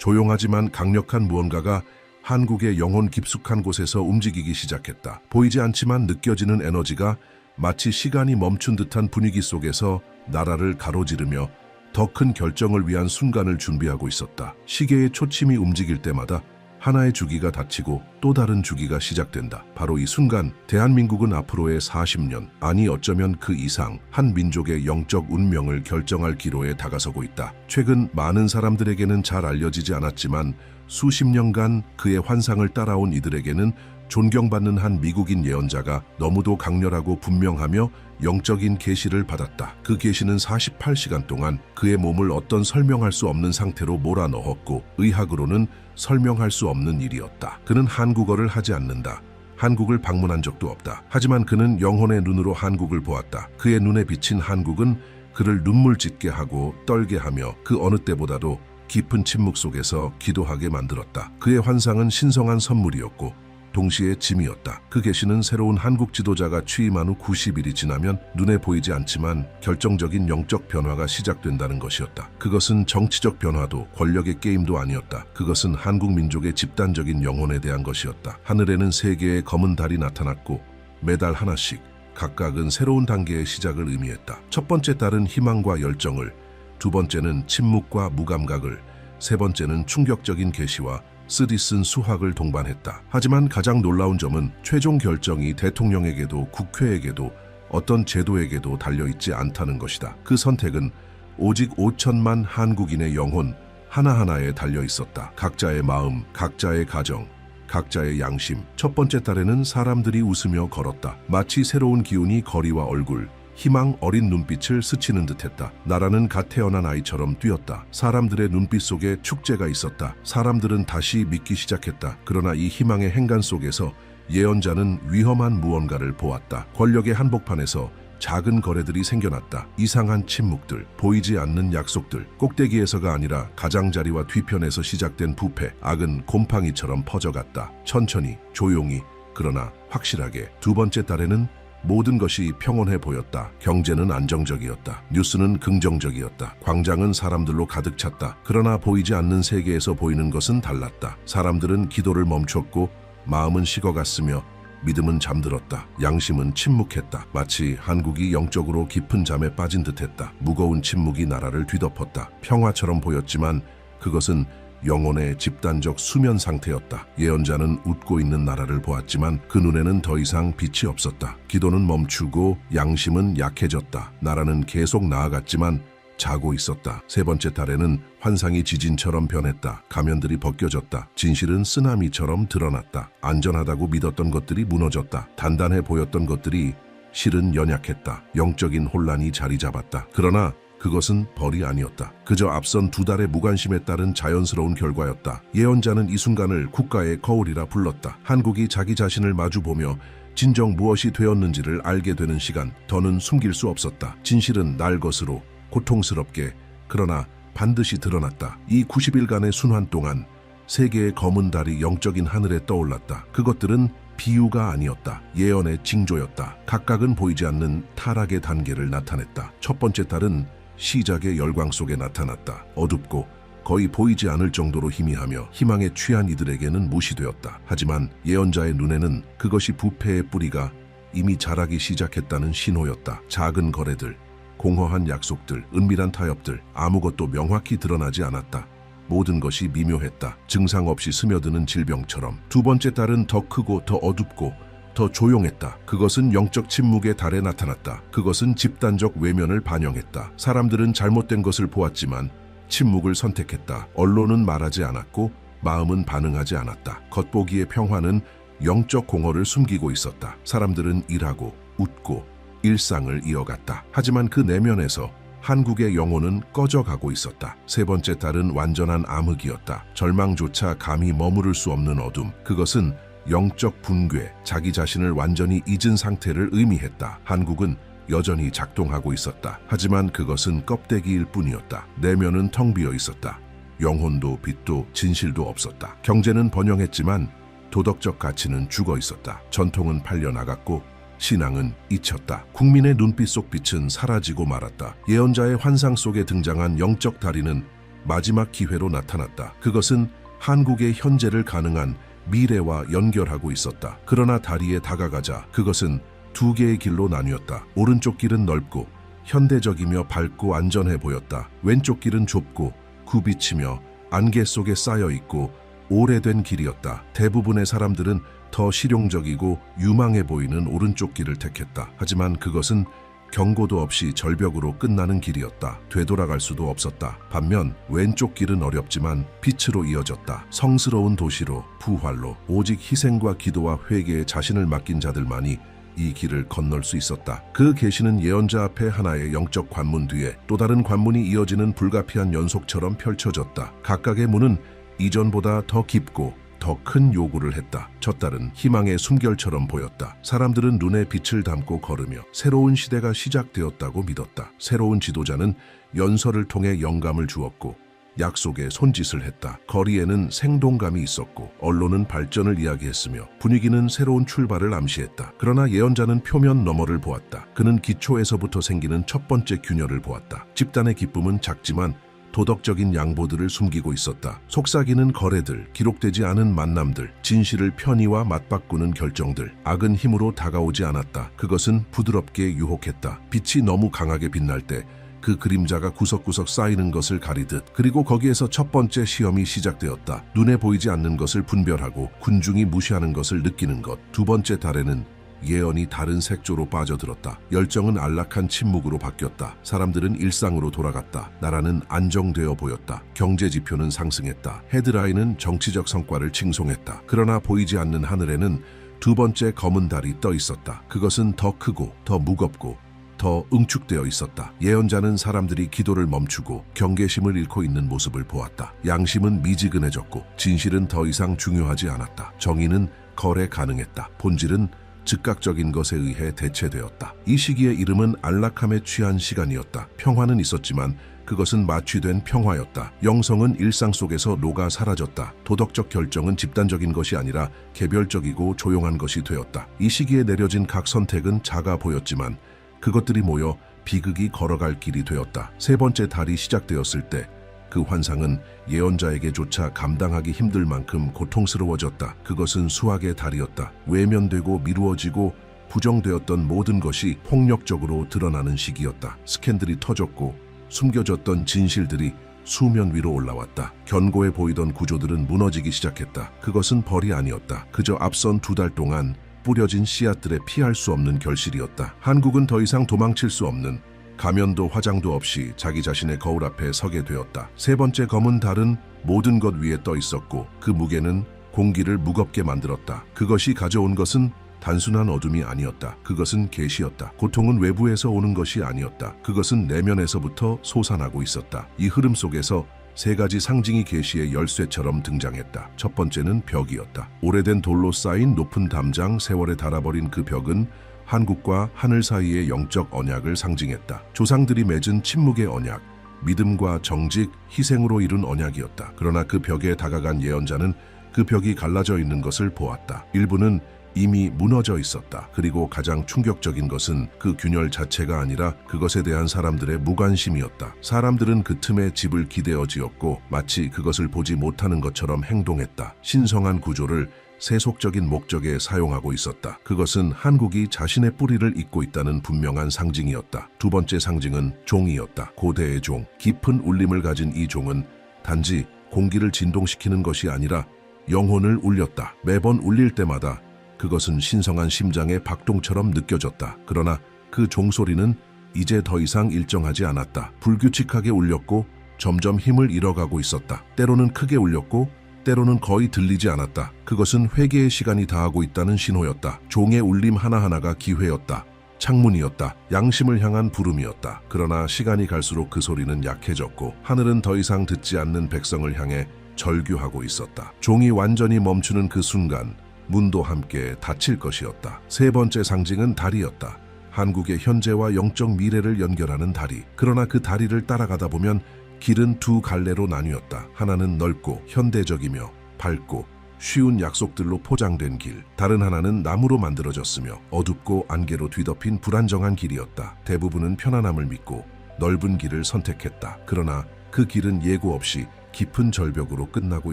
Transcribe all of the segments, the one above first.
조용하지만 강력한 무언가가 한국의 영혼 깊숙한 곳에서 움직이기 시작했다. 보이지 않지만 느껴지는 에너지가 마치 시간이 멈춘 듯한 분위기 속에서 나라를 가로지르며 더 큰 결정을 위한 순간을 준비하고 있었다. 시계의 초침이 움직일 때마다 하나의 주기가 닫히고 또 다른 주기가 시작된다. 바로 이 순간 대한민국은 앞으로의 40년, 아니 어쩌면 그 이상 한 민족의 영적 운명을 결정할 기로에 다가서고 있다. 최근 많은 사람들에게는 잘 알려지지 않았지만 수십 년간 그의 환상을 따라온 이들에게는 존경받는 한 미국인 예언자가 너무도 강렬하고 분명하며 영적인 계시를 받았다. 그 계시는 48시간 동안 그의 몸을 어떤 설명할 수 없는 상태로 몰아넣었고 의학으로는 설명할 수 없는 일이었다. 그는 한국어를 하지 않는다. 한국을 방문한 적도 없다. 하지만 그는 영혼의 눈으로 한국을 보았다. 그의 눈에 비친 한국은 그를 눈물 짓게 하고 떨게 하며 그 어느 때보다도 깊은 침묵 속에서 기도하게 만들었다. 그의 환상은 신성한 선물이었고 동시에 짐이었다. 그 계시는 새로운 한국 지도자가 취임한 후 90일이 지나면 눈에 보이지 않지만 결정적인 영적 변화가 시작된다는 것이었다. 그것은 정치적 변화도 권력의 게임도 아니었다. 그것은 한국 민족의 집단적인 영혼에 대한 것이었다. 하늘에는 3개의 검은 달이 나타났고 매달 하나씩 각각은 새로운 단계의 시작을 의미했다. 첫 번째 달은 희망과 열정을, 두 번째는 침묵과 무감각을, 세 번째는 충격적인 계시와 쓰디쓴 수학을 동반했다. 하지만 가장 놀라운 점은 최종 결정이 대통령에게도 국회에게도 어떤 제도에게도 달려있지 않다는 것이다. 그 선택은 오직 5천만 한국인의 영혼 하나하나에 달려있었다. 각자의 마음, 각자의 가정, 각자의 양심. 첫 번째 달에는 사람들이 웃으며 걸었다. 마치 새로운 기운이 거리와 얼굴, 희망 어린 눈빛을 스치는 듯했다. 나라는 갓 태어난 아이처럼 뛰었다. 사람들의 눈빛 속에 축제가 있었다. 사람들은 다시 믿기 시작했다. 그러나 이 희망의 행간 속에서 예언자는 위험한 무언가를 보았다. 권력의 한복판에서 작은 거래들이 생겨났다. 이상한 침묵들, 보이지 않는 약속들, 꼭대기에서가 아니라 가장자리와 뒤편에서 시작된 부패, 악은 곰팡이처럼 퍼져갔다. 천천히, 조용히, 그러나 확실하게. 두 번째 달에는 모든 것이 평온해 보였다. 경제는 안정적이었다. 뉴스는 긍정적이었다. 광장은 사람들로 가득 찼다. 그러나 보이지 않는 세계에서 보이는 것은 달랐다. 사람들은 기도를 멈췄고 마음은 식어갔으며 믿음은 잠들었다. 양심은 침묵했다. 마치 한국이 영적으로 깊은 잠에 빠진 듯했다. 무거운 침묵이 나라를 뒤덮었다. 평화처럼 보였지만 그것은 영혼의 집단적 수면 상태였다. 예언자는 웃고 있는 나라를 보았지만 그 눈에는 더 이상 빛이 없었다. 기도는 멈추고 양심은 약해졌다. 나라는 계속 나아갔지만 자고 있었다. 세 번째 달에는 환상이 지진처럼 변했다. 가면들이 벗겨졌다. 진실은 쓰나미처럼 드러났다. 안전하다고 믿었던 것들이 무너졌다. 단단해 보였던 것들이 실은 연약했다. 영적인 혼란이 자리 잡았다. 그러나 그것은 벌이 아니었다. 그저 앞선 2달의 무관심에 따른 자연스러운 결과였다. 예언자는 이 순간을 국가의 거울이라 불렀다. 한국이 자기 자신을 마주보며 진정 무엇이 되었는지를 알게 되는 시간, 더는 숨길 수 없었다. 진실은 날 것으로 고통스럽게 그러나 반드시 드러났다. 이 90일간의 순환 동안 3개의 검은 달이 영적인 하늘에 떠올랐다. 그것들은 비유가 아니었다. 예언의 징조였다. 각각은 보이지 않는 타락의 단계를 나타냈다. 첫 번째 달은 시작의 열광 속에 나타났다. 어둡고 거의 보이지 않을 정도로 희미하며 희망에 취한 이들에게는 무시되었다. 하지만 예언자의 눈에는 그것이 부패의 뿌리가 이미 자라기 시작했다는 신호였다. 작은 거래들, 공허한 약속들, 은밀한 타협들, 아무것도 명확히 드러나지 않았다. 모든 것이 미묘했다. 증상 없이 스며드는 질병처럼. 두 번째 달은 더 크고 더 어둡고 더 조용했다. 그것은 영적 침묵의 달에 나타났다. 그것은 집단적 외면을 반영했다. 사람들은 잘못된 것을 보았지만 침묵을 선택했다. 언론은 말하지 않았고 마음은 반응하지 않았다. 겉보기의 평화는 영적 공허를 숨기고 있었다. 사람들은 일하고 웃고 일상을 이어갔다. 하지만 그 내면에서 한국의 영혼은 꺼져가고 있었다. 세 번째 달은 완전한 암흑이었다. 절망조차 감히 머무를 수 없는 어둠. 그것은 영적 붕괴, 자기 자신을 완전히 잊은 상태를 의미했다. 한국은 여전히 작동하고 있었다. 하지만 그것은 껍데기일 뿐이었다. 내면은 텅 비어 있었다. 영혼도 빛도 진실도 없었다. 경제는 번영했지만 도덕적 가치는 죽어 있었다. 전통은 팔려나갔고 신앙은 잊혔다. 국민의 눈빛 속 빛은 사라지고 말았다. 예언자의 환상 속에 등장한 영적 다리는 마지막 기회로 나타났다. 그것은 한국의 현재를 가능한 미래와 연결하고 있었다. 그러나 다리에 다가가자 그것은 두 개의 길로 나뉘었다. 오른쪽 길은 넓고 현대적이며 밝고 안전해 보였다. 왼쪽 길은 좁고 굽이치며 안개 속에 쌓여 있고 오래된 길이었다. 대부분의 사람들은 더 실용적이고 유망해 보이는 오른쪽 길을 택했다. 하지만 그것은 경고도 없이 절벽으로 끝나는 길이었다. 되돌아갈 수도 없었다. 반면 왼쪽 길은 어렵지만 빛으로 이어졌다. 성스러운 도시로, 부활로, 오직 희생과 기도와 회개에 자신을 맡긴 자들만이 이 길을 건널 수 있었다. 그 계시는 예언자 앞에 하나의 영적 관문 뒤에 또 다른 관문이 이어지는 불가피한 연속처럼 펼쳐졌다. 각각의 문은 이전보다 더 깊고 더 큰 요구를 했다. 첫 달은 희망의 숨결처럼 보였다. 사람들은 눈에 빛을 담고 걸으며 새로운 시대가 시작되었다고 믿었다. 새로운 지도자는 연설을 통해 영감을 주었고 약속에 손짓을 했다. 거리에는 생동감이 있었고 언론은 발전을 이야기했으며 분위기는 새로운 출발을 암시했다. 그러나 예언자는 표면 너머를 보았다. 그는 기초에서부터 생기는 첫 번째 균열을 보았다. 집단의 기쁨은 작지만 도덕적인 양보들을 숨기고 있었다. 속삭이는 거래들, 기록되지 않은 만남들, 진실을 편의와 맞바꾸는 결정들. 악은 힘으로 다가오지 않았다. 그것은 부드럽게 유혹했다. 빛이 너무 강하게 빛날 때 그 그림자가 구석구석 쌓이는 것을 가리듯. 그리고 거기에서 첫 번째 시험이 시작되었다. 눈에 보이지 않는 것을 분별하고 군중이 무시하는 것을 느끼는 것. 두 번째 달에는 예언이 다른 색조로 빠져들었다. 열정은 안락한 침묵으로 바뀌었다. 사람들은 일상으로 돌아갔다. 나라는 안정되어 보였다. 경제 지표는 상승했다. 헤드라인은 정치적 성과를 칭송했다. 그러나 보이지 않는 하늘에는 두 번째 검은 달이 떠 있었다. 그것은 더 크고 더 무겁고 더 응축되어 있었다. 예언자는 사람들이 기도를 멈추고 경계심을 잃고 있는 모습을 보았다. 양심은 미지근해졌고 진실은 더 이상 중요하지 않았다. 정의는 거래 가능했다. 본질은 즉각적인 것에 의해 대체되었다. 이 시기의 이름은 안락함에 취한 시간이었다. 평화는 있었지만 그것은 마취된 평화였다. 영성은 일상 속에서 녹아 사라졌다. 도덕적 결정은 집단적인 것이 아니라 개별적이고 조용한 것이 되었다. 이 시기에 내려진 각 선택은 작아 보였지만 그것들이 모여 비극이 걸어갈 길이 되었다. 세 번째 달이 시작되었을 때 그 환상은 예언자에게조차 감당하기 힘들 만큼 고통스러워졌다. 그것은 수학의 달이었다. 외면되고 미루어지고 부정되었던 모든 것이 폭력적으로 드러나는 시기였다. 스캔들이 터졌고 숨겨졌던 진실들이 수면 위로 올라왔다. 견고해 보이던 구조들은 무너지기 시작했다. 그것은 벌이 아니었다. 그저 앞선 두 달 동안 뿌려진 씨앗들의 피할 수 없는 결실이었다. 한국은 더 이상 도망칠 수 없는 가면도 화장도 없이 자기 자신의 거울 앞에 서게 되었다. 세 번째 검은 달은 모든 것 위에 떠 있었고 그 무게는 공기를 무겁게 만들었다. 그것이 가져온 것은 단순한 어둠이 아니었다. 그것은 계시였다. 고통은 외부에서 오는 것이 아니었다. 그것은 내면에서부터 솟아나고 있었다. 이 흐름 속에서 세 가지 상징이 계시의 열쇠처럼 등장했다. 첫 번째는 벽이었다. 오래된 돌로 쌓인 높은 담장, 세월에 닳아버린 그 벽은 한국과 하늘 사이의 영적 언약을 상징했다. 조상들이 맺은 침묵의 언약, 믿음과 정직, 희생으로 이룬 언약이었다. 그러나 그 벽에 다가간 예언자는 그 벽이 갈라져 있는 것을 보았다. 일부는 이미 무너져 있었다. 그리고 가장 충격적인 것은 그 균열 자체가 아니라 그것에 대한 사람들의 무관심이었다. 사람들은 그 틈에 집을 기대어 지었고 마치 그것을 보지 못하는 것처럼 행동했다. 신성한 구조를 세속적인 목적에 사용하고 있었다. 그것은 한국이 자신의 뿌리를 잇고 있다는 분명한 상징이었다. 두 번째 상징은 종이었다. 고대의 종. 깊은 울림을 가진 이 종은 단지 공기를 진동시키는 것이 아니라 영혼을 울렸다. 매번 울릴 때마다 그것은 신성한 심장의 박동처럼 느껴졌다. 그러나 그 종소리는 이제 더 이상 일정하지 않았다. 불규칙하게 울렸고 점점 힘을 잃어가고 있었다. 때로는 크게 울렸고 때로는 거의 들리지 않았다. 그것은 회개의 시간이 다하고 있다는 신호였다. 종의 울림 하나하나가 기회였다. 창문이었다. 양심을 향한 부름이었다. 그러나 시간이 갈수록 그 소리는 약해졌고 하늘은 더 이상 듣지 않는 백성을 향해 절규하고 있었다. 종이 완전히 멈추는 그 순간 문도 함께 닫힐 것이었다. 세 번째 상징은 다리였다. 한국의 현재와 영적 미래를 연결하는 다리. 그러나 그 다리를 따라가다 보면 길은 두 갈래로 나뉘었다. 하나는 넓고 현대적이며 밝고 쉬운 약속들로 포장된 길. 다른 하나는 나무로 만들어졌으며 어둡고 안개로 뒤덮인 불안정한 길이었다. 대부분은 편안함을 믿고 넓은 길을 선택했다. 그러나 그 길은 예고 없이 깊은 절벽으로 끝나고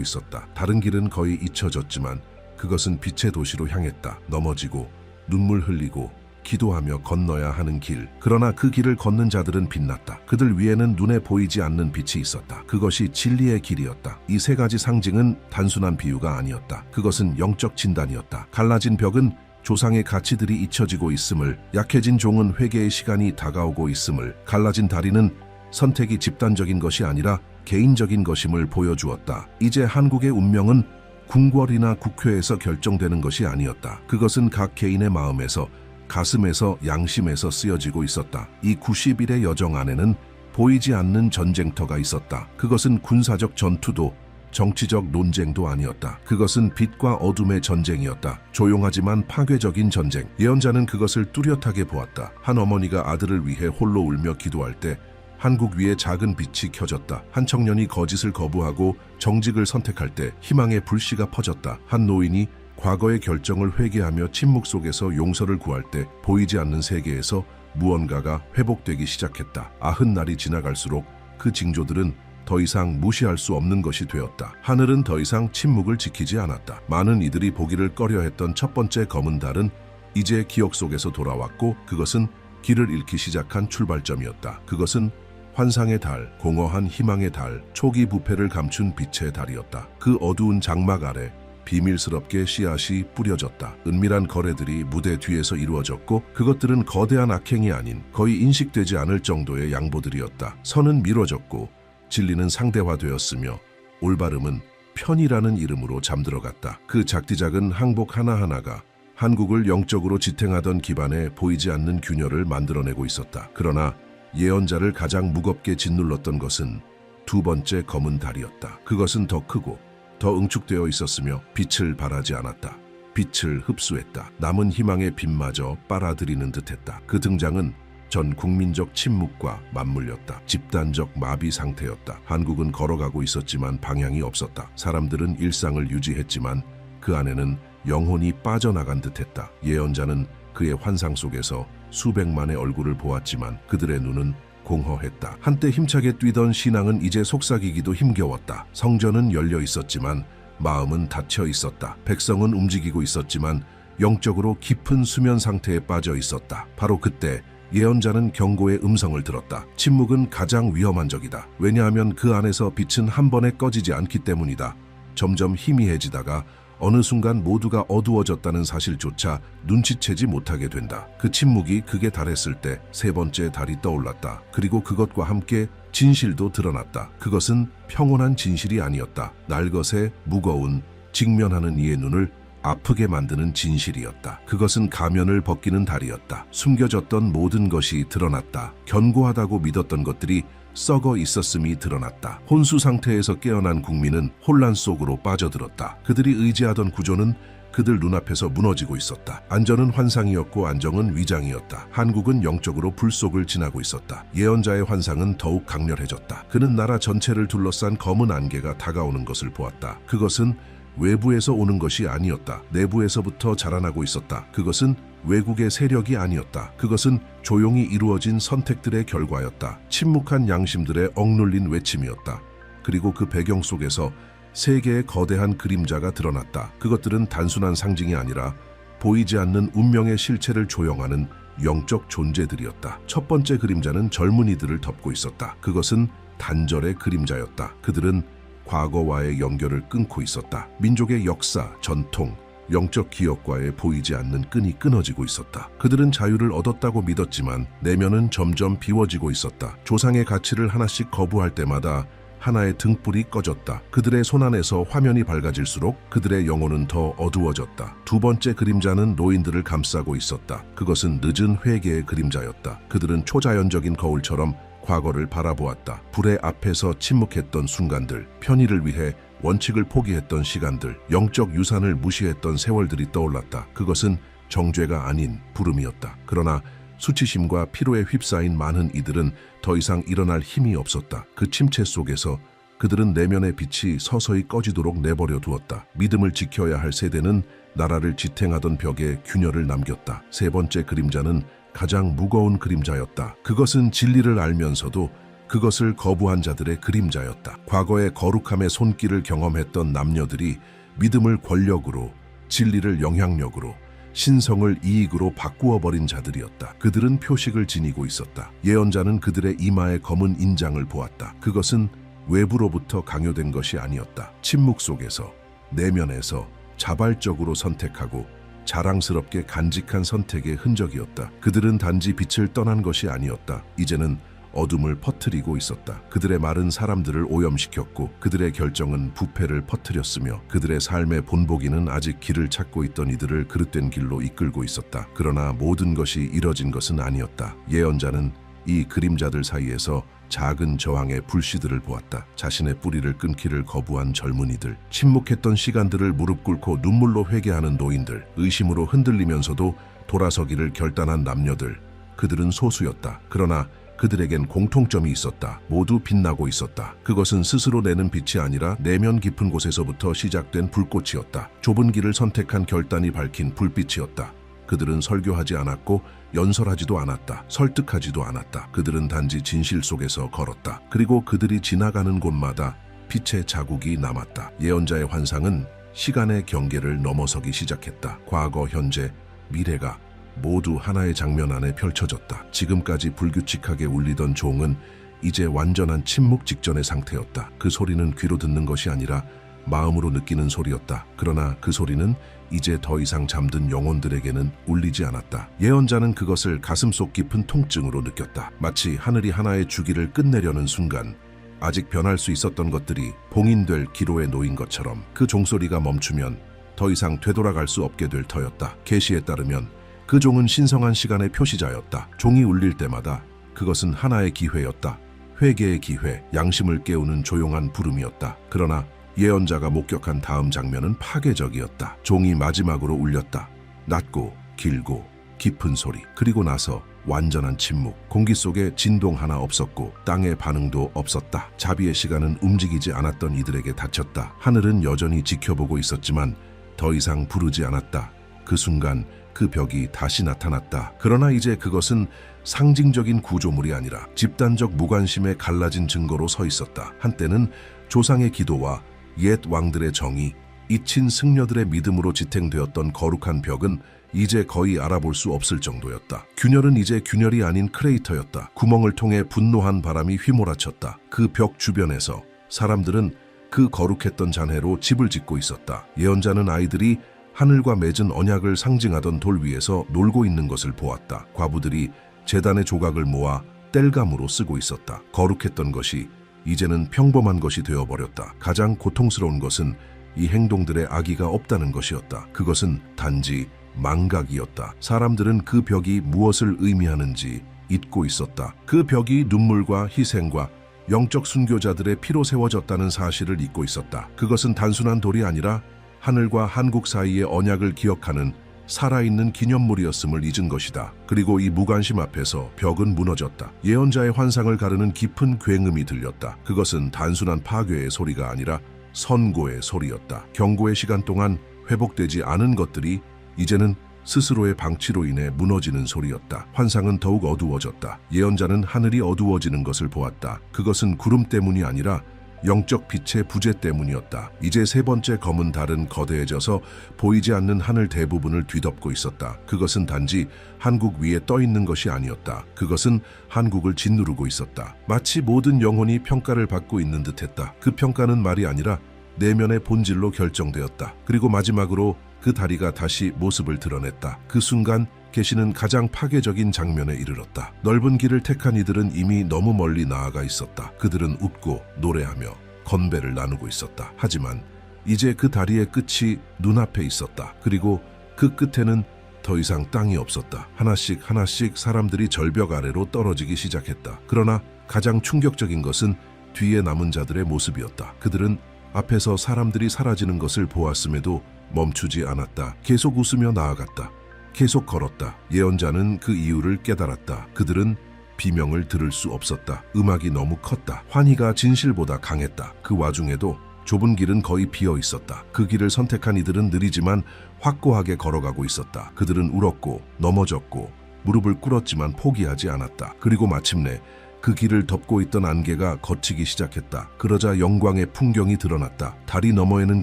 있었다. 다른 길은 거의 잊혀졌지만 그것은 빛의 도시로 향했다. 넘어지고 눈물 흘리고 기도하며 건너야 하는 길. 그러나 그 길을 걷는 자들은 빛났다. 그들 위에는 눈에 보이지 않는 빛이 있었다. 그것이 진리의 길이었다. 이 세 가지 상징은 단순한 비유가 아니었다. 그것은 영적 진단이었다. 갈라진 벽은 조상의 가치들이 잊혀지고 있음을, 약해진 종은 회개의 시간이 다가오고 있음을, 갈라진 다리는 선택이 집단적인 것이 아니라 개인적인 것임을 보여주었다. 이제 한국의 운명은 궁궐이나 국회에서 결정되는 것이 아니었다. 그것은 각 개인의 마음에서, 가슴에서, 양심에서 쓰여지고 있었다. 이 90일의 여정 안에는 보이지 않는 전쟁터가 있었다. 그것은 군사적 전투도 정치적 논쟁도 아니었다. 그것은 빛과 어둠의 전쟁이었다. 조용하지만 파괴적인 전쟁. 예언자는 그것을 뚜렷하게 보았다. 한 어머니가 아들을 위해 홀로 울며 기도할 때 한국 위에 작은 빛이 켜졌다. 한 청년이 거짓을 거부하고 정직을 선택할 때 희망의 불씨가 퍼졌다. 한 노인이 과거의 결정을 회개하며 침묵 속에서 용서를 구할 때 보이지 않는 세계에서 무언가가 회복되기 시작했다. 90날이 지나갈수록 그 징조들은 더 이상 무시할 수 없는 것이 되었다. 하늘은 더 이상 침묵을 지키지 않았다. 많은 이들이 보기를 꺼려했던 첫 번째 검은 달은 이제 기억 속에서 돌아왔고, 그것은 길을 잃기 시작한 출발점이었다. 그것은 환상의 달, 공허한 희망의 달, 초기 부패를 감춘 빛의 달이었다. 그 어두운 장막 아래 비밀스럽게 씨앗이 뿌려졌다. 은밀한 거래들이 무대 뒤에서 이루어졌고, 그것들은 거대한 악행이 아닌 거의 인식되지 않을 정도의 양보들이었다. 선은 미뤄졌고 진리는 상대화되었으며 올바름은 편이라는 이름으로 잠들어갔다. 그 작디작은 항복 하나하나가 한국을 영적으로 지탱하던 기반에 보이지 않는 균열을 만들어내고 있었다. 그러나 예언자를 가장 무겁게 짓눌렀던 것은 두 번째 검은 달이었다. 그것은 더 크고 더 응축되어 있었으며 빛을 발하지 않았다. 빛을 흡수했다. 남은 희망의 빛마저 빨아들이는 듯했다. 그 등장은 전 국민적 침묵과 맞물렸다. 집단적 마비 상태였다. 한국은 걸어가고 있었지만 방향이 없었다. 사람들은 일상을 유지했지만 그 안에는 영혼이 빠져나간 듯했다. 예언자는 그의 환상 속에서 수백만의 얼굴을 보았지만 그들의 눈은 공허했다. 한때 힘차게 뛰던 신앙은 이제 속삭이기도 힘겨웠다. 성전은 열려 있었지만 마음은 닫혀 있었다. 백성은 움직이고 있었지만 영적으로 깊은 수면 상태에 빠져 있었다. 바로 그때 예언자는 경고의 음성을 들었다. 침묵은 가장 위험한 적이다. 왜냐하면 그 안에서 빛은 한 번에 꺼지지 않기 때문이다. 점점 희미해지다가 어느 순간 모두가 어두워졌다는 사실조차 눈치채지 못하게 된다. 그 침묵이 극에 달했을 때 세 번째 달이 떠올랐다. 그리고 그것과 함께 진실도 드러났다. 그것은 평온한 진실이 아니었다. 날것의 무거운 직면하는 이의 눈을 아프게 만드는 진실이었다. 그것은 가면을 벗기는 달이었다. 숨겨졌던 모든 것이 드러났다. 견고하다고 믿었던 것들이 썩어 있었음이 드러났다. 혼수 상태에서 깨어난 국민은 혼란 속으로 빠져들었다. 그들이 의지하던 구조는 그들 눈앞에서 무너지고 있었다. 안전은 환상이었고 안정은 위장이었다. 한국은 영적으로 불속을 지나고 있었다. 예언자의 환상은 더욱 강렬해졌다. 그는 나라 전체를 둘러싼 검은 안개가 다가오는 것을 보았다. 그것은 외부에서 오는 것이 아니었다. 내부에서부터 자라나고 있었다. 그것은 외국의 세력이 아니었다. 그것은 조용히 이루어진 선택들의 결과였다. 침묵한 양심들의 억눌린 외침이었다. 그리고 그 배경 속에서 세 개의 거대한 그림자가 드러났다. 그것들은 단순한 상징이 아니라 보이지 않는 운명의 실체를 조형하는 영적 존재들이었다. 첫 번째 그림자는 젊은이들을 덮고 있었다. 그것은 단절의 그림자였다. 그들은 과거와의 연결을 끊고 있었다. 민족의 역사, 전통, 영적 기억과의 보이지 않는 끈이 끊어지고 있었다. 그들은 자유를 얻었다고 믿었지만 내면은 점점 비워지고 있었다. 조상의 가치를 하나씩 거부할 때마다 하나의 등불이 꺼졌다. 그들의 손안에서 화면이 밝아질수록 그들의 영혼은 더 어두워졌다. 두 번째 그림자는 노인들을 감싸고 있었다. 그것은 늦은 회개의 그림자였다. 그들은 초자연적인 거울처럼 과거를 바라보았다. 불의 앞에서 침묵했던 순간들, 편의를 위해 원칙을 포기했던 시간들, 영적 유산을 무시했던 세월들이 떠올랐다. 그것은 정죄가 아닌 부름이었다. 그러나 수치심과 피로에 휩싸인 많은 이들은 더 이상 일어날 힘이 없었다. 그 침체 속에서 그들은 내면의 빛이 서서히 꺼지도록 내버려 두었다. 믿음을 지켜야 할 세대는 나라를 지탱하던 벽에 균열을 남겼다. 세 번째 그림자는 가장 무거운 그림자였다. 그것은 진리를 알면서도 그것을 거부한 자들의 그림자였다. 과거의 거룩함의 손길을 경험했던 남녀들이 믿음을 권력으로, 진리를 영향력으로, 신성을 이익으로 바꾸어 버린 자들이었다. 그들은 표식을 지니고 있었다. 예언자는 그들의 이마에 검은 인장을 보았다. 그것은 외부로부터 강요된 것이 아니었다. 침묵 속에서, 내면에서 자발적으로 선택하고 자랑스럽게 간직한 선택의 흔적이었다. 그들은 단지 빛을 떠난 것이 아니었다. 이제는 어둠을 퍼뜨리고 있었다. 그들의 말은 사람들을 오염시켰고 그들의 결정은 부패를 퍼뜨렸으며 그들의 삶의 본보기는 아직 길을 찾고 있던 이들을 그릇된 길로 이끌고 있었다. 그러나 모든 것이 이뤄진 것은 아니었다. 예언자는 이 그림자들 사이에서 작은 저항의 불씨들을 보았다. 자신의 뿌리를 끊기를 거부한 젊은이들, 침묵했던 시간들을 무릎 꿇고 눈물로 회개하는 노인들, 의심으로 흔들리면서도 돌아서기를 결단한 남녀들. 그들은 소수였다. 그러나 그들에겐 공통점이 있었다. 모두 빛나고 있었다. 그것은 스스로 내는 빛이 아니라 내면 깊은 곳에서부터 시작된 불꽃이었다. 좁은 길을 선택한 결단이 밝힌 불빛이었다. 그들은 설교하지 않았고 연설하지도 않았다. 설득하지도 않았다. 그들은 단지 진실 속에서 걸었다. 그리고 그들이 지나가는 곳마다 빛의 자국이 남았다. 예언자의 환상은 시간의 경계를 넘어서기 시작했다. 과거, 현재, 미래가 모두 하나의 장면 안에 펼쳐졌다. 지금까지 불규칙하게 울리던 종은 이제 완전한 침묵 직전의 상태였다. 그 소리는 귀로 듣는 것이 아니라 마음으로 느끼는 소리였다. 그러나 그 소리는 이제 더 이상 잠든 영혼들에게는 울리지 않았다. 예언자는 그것을 가슴속 깊은 통증으로 느꼈다. 마치 하늘이 하나의 주기를 끝내려는 순간 아직 변할 수 있었던 것들이 봉인될 기로에 놓인 것처럼 그 종소리가 멈추면 더 이상 되돌아갈 수 없게 될 터였다. 계시에 따르면 그 종은 신성한 시간의 표시자였다. 종이 울릴 때마다 그것은 하나의 기회였다. 회개의 기회, 양심을 깨우는 조용한 부름이었다. 그러나 예언자가 목격한 다음 장면은 파괴적이었다. 종이 마지막으로 울렸다. 낮고 길고 깊은 소리. 그리고 나서 완전한 침묵. 공기 속에 진동 하나 없었고 땅의 반응도 없었다. 자비의 시간은 움직이지 않았던 이들에게 닫혔다. 하늘은 여전히 지켜보고 있었지만 더 이상 부르지 않았다. 그 순간 그 벽이 다시 나타났다. 그러나 이제 그것은 상징적인 구조물이 아니라 집단적 무관심에 갈라진 증거로 서 있었다. 한때는 조상의 기도와 옛 왕들의 정의, 잊힌 승려들의 믿음으로 지탱되었던 거룩한 벽은 이제 거의 알아볼 수 없을 정도였다. 균열은 이제 균열이 아닌 크레이터였다. 구멍을 통해 분노한 바람이 휘몰아쳤다. 그 벽 주변에서 사람들은 그 거룩했던 잔해로 집을 짓고 있었다. 예언자는 아이들이 하늘과 맺은 언약을 상징하던 돌 위에서 놀고 있는 것을 보았다. 과부들이 제단의 조각을 모아 땔감으로 쓰고 있었다. 거룩했던 것이 이제는 평범한 것이 되어버렸다. 가장 고통스러운 것은 이 행동들의 악의가 없다는 것이었다. 그것은 단지 망각이었다. 사람들은 그 벽이 무엇을 의미하는지 잊고 있었다. 그 벽이 눈물과 희생과 영적 순교자들의 피로 세워졌다는 사실을 잊고 있었다. 그것은 단순한 돌이 아니라 하늘과 한국 사이의 언약을 기억하는 살아있는 기념물이었음을 잊은 것이다. 그리고 이 무관심 앞에서 벽은 무너졌다. 예언자의 환상을 가르는 깊은 굉음이 들렸다. 그것은 단순한 파괴의 소리가 아니라 선고의 소리였다. 경고의 시간 동안 회복되지 않은 것들이 이제는 스스로의 방치로 인해 무너지는 소리였다. 환상은 더욱 어두워졌다. 예언자는 하늘이 어두워지는 것을 보았다. 그것은 구름 때문이 아니라 영적 빛의 부재 때문이었다. 이제 세 번째 검은 달은 거대해져서 보이지 않는 하늘 대부분을 뒤덮고 있었다. 그것은 단지 한국 위에 떠 있는 것이 아니었다. 그것은 한국을 짓누르고 있었다. 마치 모든 영혼이 평가를 받고 있는 듯했다. 그 평가는 말이 아니라 내면의 본질로 결정되었다. 그리고 마지막으로 그 다리가 다시 모습을 드러냈다. 그 순간 계시는 가장 파괴적인 장면에 이르렀다. 넓은 길을 택한 이들은 이미 너무 멀리 나아가 있었다. 그들은 웃고 노래하며 건배를 나누고 있었다. 하지만 이제 그 다리의 끝이 눈앞에 있었다. 그리고 그 끝에는 더 이상 땅이 없었다. 하나씩 하나씩 사람들이 절벽 아래로 떨어지기 시작했다. 그러나 가장 충격적인 것은 뒤에 남은 자들의 모습이었다. 그들은 앞에서 사람들이 사라지는 것을 보았음에도 멈추지 않았다. 계속 웃으며 나아갔다. 계속 걸었다. 예언자는 그 이유를 깨달았다. 그들은 비명을 들을 수 없었다. 음악이 너무 컸다. 환희가 진실보다 강했다. 그 와중에도 좁은 길은 거의 비어 있었다. 그 길을 선택한 이들은 느리지만 확고하게 걸어가고 있었다. 그들은 울었고 넘어졌고 무릎을 꿇었지만 포기하지 않았다. 그리고 마침내 그 길을 덮고 있던 안개가 걷히기 시작했다. 그러자 영광의 풍경이 드러났다. 다리 너머에는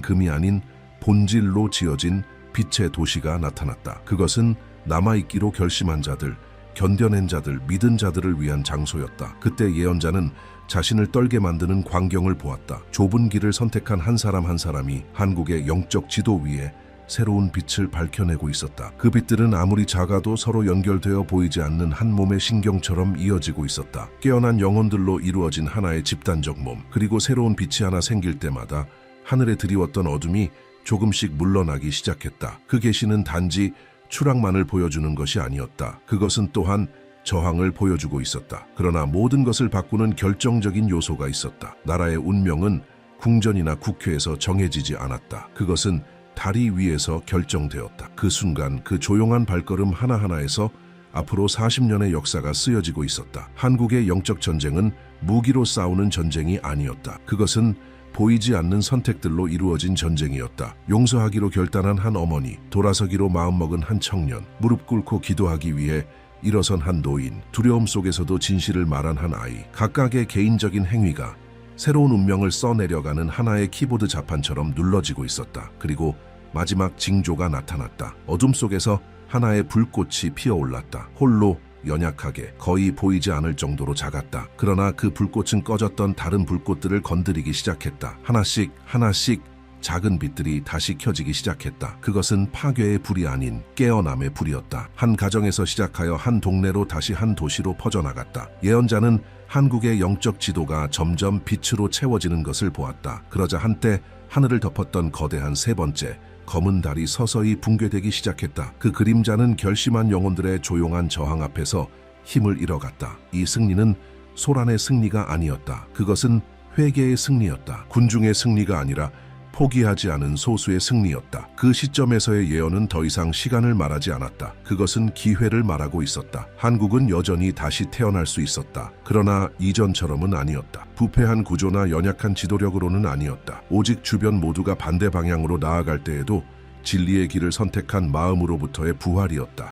금이 아닌 본질로 지어진 빛의 도시가 나타났다. 그것은 남아있기로 결심한 자들, 견뎌낸 자들, 믿은 자들을 위한 장소였다. 그때 예언자는 자신을 떨게 만드는 광경을 보았다. 좁은 길을 선택한 한 사람 한 사람이 한국의 영적 지도 위에 새로운 빛을 밝혀내고 있었다. 그 빛들은 아무리 작아도 서로 연결되어 보이지 않는 한 몸의 신경처럼 이어지고 있었다. 깨어난 영혼들로 이루어진 하나의 집단적 몸, 그리고 새로운 빛이 하나 생길 때마다 하늘에 드리웠던 어둠이 조금씩 물러나기 시작했다. 그 계시는 단지 추락만을 보여주는 것이 아니었다. 그것은 또한 저항을 보여주고 있었다. 그러나 모든 것을 바꾸는 결정적인 요소가 있었다. 나라의 운명은 궁전이나 국회에서 정해지지 않았다. 그것은 다리 위에서 결정되었다. 그 순간 그 조용한 발걸음 하나하나에서 앞으로 40년의 역사가 쓰여지고 있었다. 한국의 영적 전쟁은 무기로 싸우는 전쟁이 아니었다. 그것은 보이지 않는 선택들로 이루어진 전쟁이었다. 용서하기로 결단한 한 어머니, 돌아서기로 마음먹은 한 청년, 무릎 꿇고 기도하기 위해 일어선 한 노인, 두려움 속에서도 진실을 말한 한 아이, 각각의 개인적인 행위가 새로운 운명을 써내려가는 하나의 키보드 자판처럼 눌러지고 있었다. 그리고 마지막 징조가 나타났다. 어둠 속에서 하나의 불꽃이 피어올랐다. 홀로, 연약하게, 거의 보이지 않을 정도로 작았다. 그러나 그 불꽃은 꺼졌던 다른 불꽃들을 건드리기 시작했다. 하나씩 하나씩 작은 빛들이 다시 켜지기 시작했다. 그것은 파괴의 불이 아닌 깨어남의 불이었다. 한 가정에서 시작하여 한 동네로 다시 한 도시로 퍼져나갔다. 예언자는 한국의 영적 지도가 점점 빛으로 채워지는 것을 보았다. 그러자 한때 하늘을 덮었던 거대한 세 번째 검은 달이 서서히 붕괴되기 시작했다. 그 그림자는 결심한 영혼들의 조용한 저항 앞에서 힘을 잃어갔다. 이 승리는 소란의 승리가 아니었다. 그것은 회개의 승리였다. 군중의 승리가 아니라 포기하지 않은 소수의 승리였다. 그 시점에서의 예언은 더 이상 시간을 말하지 않았다. 그것은 기회를 말하고 있었다. 한국은 여전히 다시 태어날 수 있었다. 그러나 이전처럼은 아니었다. 부패한 구조나 연약한 지도력으로는 아니었다. 오직 주변 모두가 반대 방향으로 나아갈 때에도 진리의 길을 선택한 마음으로부터의 부활이었다.